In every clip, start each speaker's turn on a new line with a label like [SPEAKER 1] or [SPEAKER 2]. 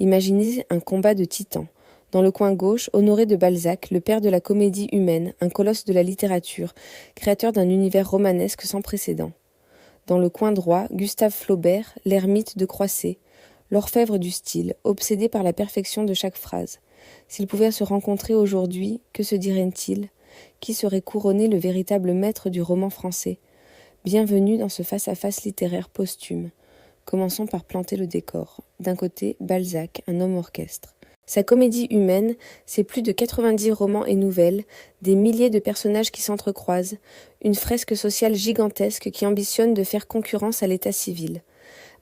[SPEAKER 1] Imaginez un combat de titans. Dans le coin gauche, Honoré de Balzac, le père de la comédie humaine, un colosse de la littérature, créateur d'un univers romanesque sans précédent. Dans le coin droit, Gustave Flaubert, l'ermite de Croisset, l'orfèvre du style, obsédé par la perfection de chaque phrase. S'ils pouvaient se rencontrer aujourd'hui, que se diraient-ils ? Qui serait couronné le véritable maître du roman français ? Bienvenue dans ce face-à-face littéraire posthume. Commençons par planter le décor. D'un côté, Balzac, un homme orchestre. Sa comédie humaine, c'est plus de 90 romans et nouvelles, des milliers de personnages qui s'entrecroisent, une fresque sociale gigantesque qui ambitionne de faire concurrence à l'état civil.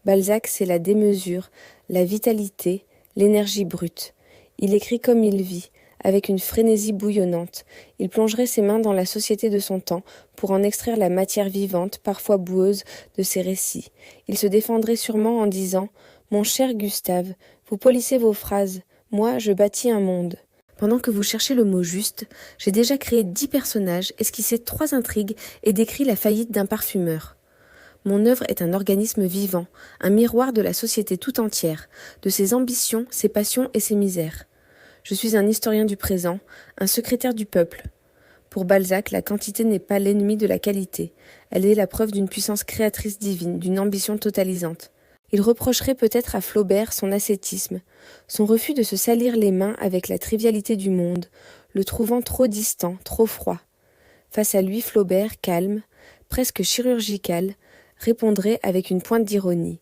[SPEAKER 1] Balzac, c'est la démesure, la vitalité, l'énergie brute. Il écrit comme il vit, avec une frénésie bouillonnante. Il plongerait ses mains dans la société de son temps pour en extraire la matière vivante, parfois boueuse, de ses récits. Il se défendrait sûrement en disant « Mon cher Gustave, vous polissez vos phrases. Moi, je bâtis un monde. Pendant que vous cherchez le mot juste, j'ai déjà créé 10 personnages, esquissé 3 intrigues et décrit la faillite d'un parfumeur. Mon œuvre est un organisme vivant, un miroir de la société tout entière, de ses ambitions, ses passions et ses misères. Je suis un historien du présent, un secrétaire du peuple. Pour Balzac, la quantité n'est pas l'ennemi de la qualité. Elle est la preuve d'une puissance créatrice divine, d'une ambition totalisante. Il reprocherait peut-être à Flaubert son ascétisme, son refus de se salir les mains avec la trivialité du monde, le trouvant trop distant, trop froid. Face à lui, Flaubert, calme, presque chirurgical, répondrait avec une pointe d'ironie.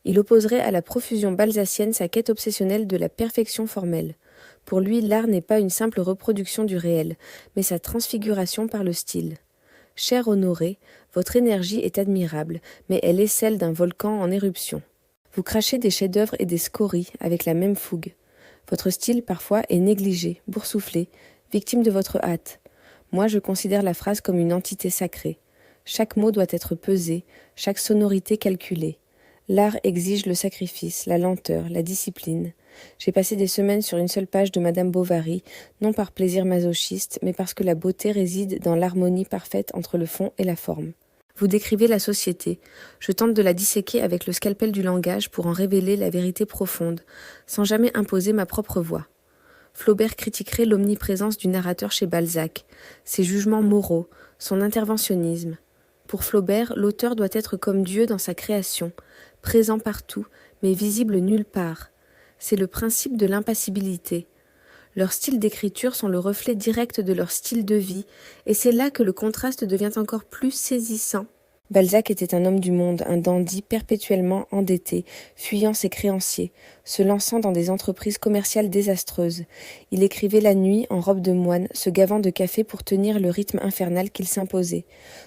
[SPEAKER 1] Il opposerait à la profusion balzacienne sa quête obsessionnelle de la perfection formelle. Pour lui, l'art n'est pas une simple reproduction du réel, mais sa transfiguration par le style. Cher Honoré, votre énergie est admirable, mais elle est celle d'un volcan en éruption. Vous crachez des chefs-d'œuvre et des scories avec la même fougue. Votre style, parfois, est négligé, boursouflé, victime de votre hâte. Moi, je considère la phrase comme une entité sacrée. Chaque mot doit être pesé, chaque sonorité calculée. L'art exige le sacrifice, la lenteur, la discipline. J'ai passé des semaines sur une seule page de Madame Bovary, non par plaisir masochiste, mais parce que la beauté réside dans l'harmonie parfaite entre le fond et la forme. Vous décrivez la société. Je tente de la disséquer avec le scalpel du langage pour en révéler la vérité profonde, sans jamais imposer ma propre voix. Flaubert critiquerait l'omniprésence du narrateur chez Balzac, ses jugements moraux, son interventionnisme. Pour Flaubert, l'auteur doit être comme Dieu dans sa création, présent partout, mais visible nulle part. C'est le principe de l'impassibilité. Leurs styles d'écriture sont le reflet direct de leur style de vie, et c'est là que le contraste devient encore plus saisissant. Balzac était un homme du monde, un dandy perpétuellement endetté, fuyant ses créanciers, se lançant dans des entreprises commerciales désastreuses. Il écrivait la nuit en robe de moine, se gavant de café pour tenir le rythme infernal qu'il s'imposait.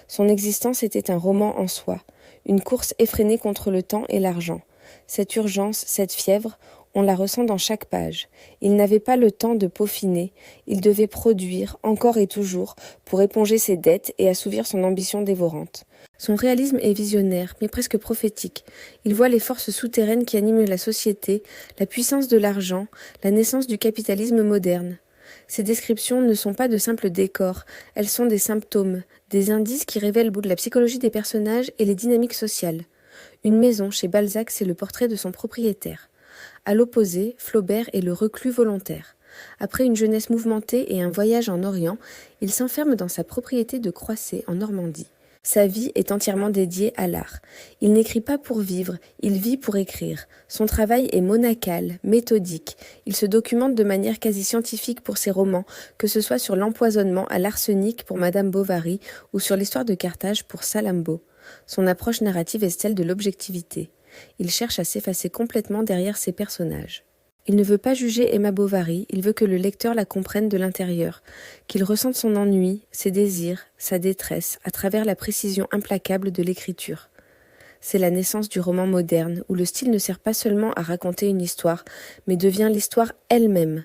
[SPEAKER 1] Son existence était un roman en soi, une course effrénée contre le temps et l'argent. Cette urgence, cette fièvre, on la ressent dans chaque page. Il n'avait pas le temps de peaufiner, il devait produire, encore et toujours, pour éponger ses dettes et assouvir son ambition dévorante. Son réalisme est visionnaire, mais presque prophétique. Il voit les forces souterraines qui animent la société, la puissance de l'argent, la naissance du capitalisme moderne. Ces descriptions ne sont pas de simples décors, elles sont des symptômes, des indices qui révèlent le bout de la psychologie des personnages et les dynamiques sociales. Une maison, chez Balzac, c'est le portrait de son propriétaire. À l'opposé, Flaubert est le reclus volontaire. Après une jeunesse mouvementée et un voyage en Orient, il s'enferme dans sa propriété de Croisset, en Normandie. Sa vie est entièrement dédiée à l'art. Il n'écrit pas pour vivre, il vit pour écrire. Son travail est monacal, méthodique. Il se documente de manière quasi scientifique pour ses romans, que ce soit sur l'empoisonnement à l'arsenic pour Madame Bovary ou sur l'histoire de Carthage pour Salammbô. Son approche narrative est celle de l'objectivité. Il cherche à s'effacer complètement derrière ses personnages. Il ne veut pas juger Emma Bovary, il veut que le lecteur la comprenne de l'intérieur, qu'il ressente son ennui, ses désirs, sa détresse, à travers la précision implacable de l'écriture. C'est la naissance du roman moderne, où le style ne sert pas seulement à raconter une histoire, mais devient l'histoire elle-même.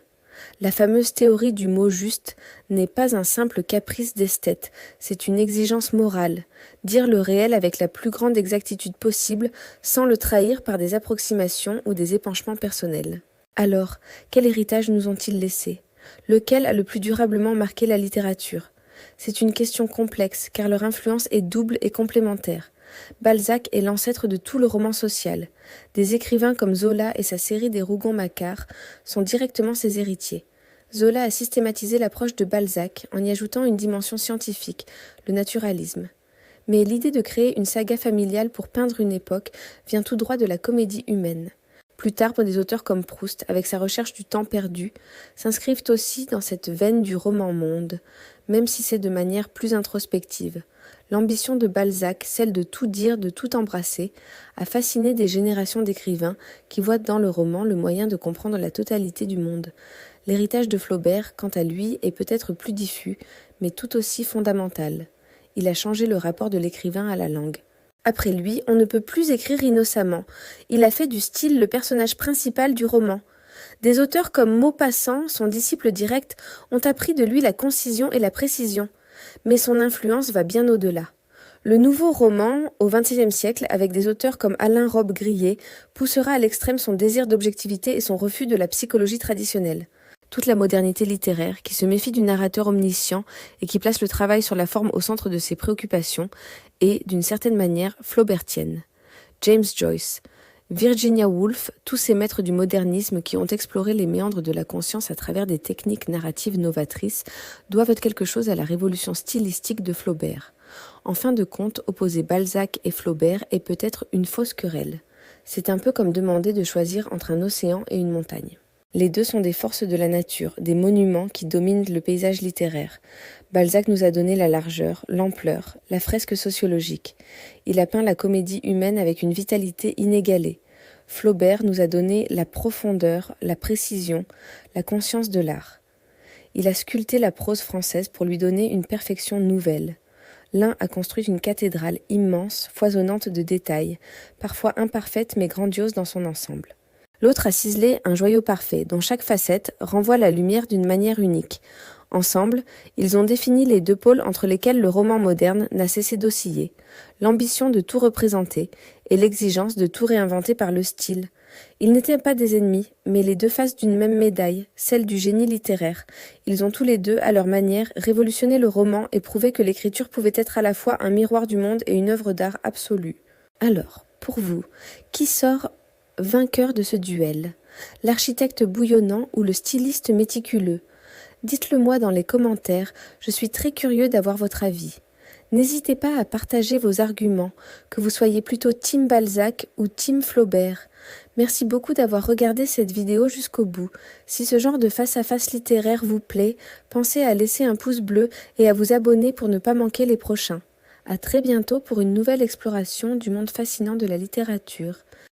[SPEAKER 1] La fameuse théorie du mot juste n'est pas un simple caprice d'esthète, c'est une exigence morale, dire le réel avec la plus grande exactitude possible sans le trahir par des approximations ou des épanchements personnels. Alors, quel héritage nous ont-ils laissé ? Lequel a le plus durablement marqué la littérature ? C'est une question complexe car leur influence est double et complémentaire. Balzac est l'ancêtre de tout le roman social. Des écrivains comme Zola et sa série des Rougon-Macquart sont directement ses héritiers. Zola a systématisé l'approche de Balzac en y ajoutant une dimension scientifique, le naturalisme. Mais l'idée de créer une saga familiale pour peindre une époque vient tout droit de la comédie humaine. Plus tard, des auteurs comme Proust, avec sa recherche du temps perdu, s'inscrivent aussi dans cette veine du roman-monde, même si c'est de manière plus introspective. L'ambition de Balzac, celle de tout dire, de tout embrasser, a fasciné des générations d'écrivains qui voient dans le roman le moyen de comprendre la totalité du monde. L'héritage de Flaubert, quant à lui, est peut-être plus diffus, mais tout aussi fondamental. Il a changé le rapport de l'écrivain à la langue. Après lui, on ne peut plus écrire innocemment. Il a fait du style le personnage principal du roman. Des auteurs comme Maupassant, son disciple direct, ont appris de lui la concision et la précision. Mais son influence va bien au-delà. Le nouveau roman, au XXIe siècle, avec des auteurs comme Alain Robbe-Grillet, poussera à l'extrême son désir d'objectivité et son refus de la psychologie traditionnelle. Toute la modernité littéraire, qui se méfie du narrateur omniscient et qui place le travail sur la forme au centre de ses préoccupations, est, d'une certaine manière, flaubertienne. James Joyce, Virginia Woolf, tous ces maîtres du modernisme qui ont exploré les méandres de la conscience à travers des techniques narratives novatrices, doivent quelque chose à la révolution stylistique de Flaubert. En fin de compte, opposer Balzac et Flaubert est peut-être une fausse querelle. C'est un peu comme demander de choisir entre un océan et une montagne. Les deux sont des forces de la nature, des monuments qui dominent le paysage littéraire. Balzac nous a donné la largeur, l'ampleur, la fresque sociologique. Il a peint la comédie humaine avec une vitalité inégalée. Flaubert nous a donné la profondeur, la précision, la conscience de l'art. Il a sculpté la prose française pour lui donner une perfection nouvelle. L'un a construit une cathédrale immense, foisonnante de détails, parfois imparfaite mais grandiose dans son ensemble. L'autre a ciselé un joyau parfait, dont chaque facette renvoie la lumière d'une manière unique. Ensemble, ils ont défini les deux pôles entre lesquels le roman moderne n'a cessé d'osciller, l'ambition de tout représenter et l'exigence de tout réinventer par le style. Ils n'étaient pas des ennemis, mais les deux faces d'une même médaille, celle du génie littéraire. Ils ont tous les deux, à leur manière, révolutionné le roman et prouvé que l'écriture pouvait être à la fois un miroir du monde et une œuvre d'art absolue. Alors, pour vous, qui sort vainqueur de ce duel, l'architecte bouillonnant ou le styliste méticuleux? Dites-le moi dans les commentaires, je suis très curieux d'avoir votre avis. N'hésitez pas à partager vos arguments, que vous soyez plutôt Team Balzac ou Team Flaubert. Merci beaucoup d'avoir regardé cette vidéo jusqu'au bout. Si ce genre de face-à-face littéraire vous plaît, pensez à laisser un pouce bleu et à vous abonner pour ne pas manquer les prochains. À très bientôt pour une nouvelle exploration du monde fascinant de la littérature.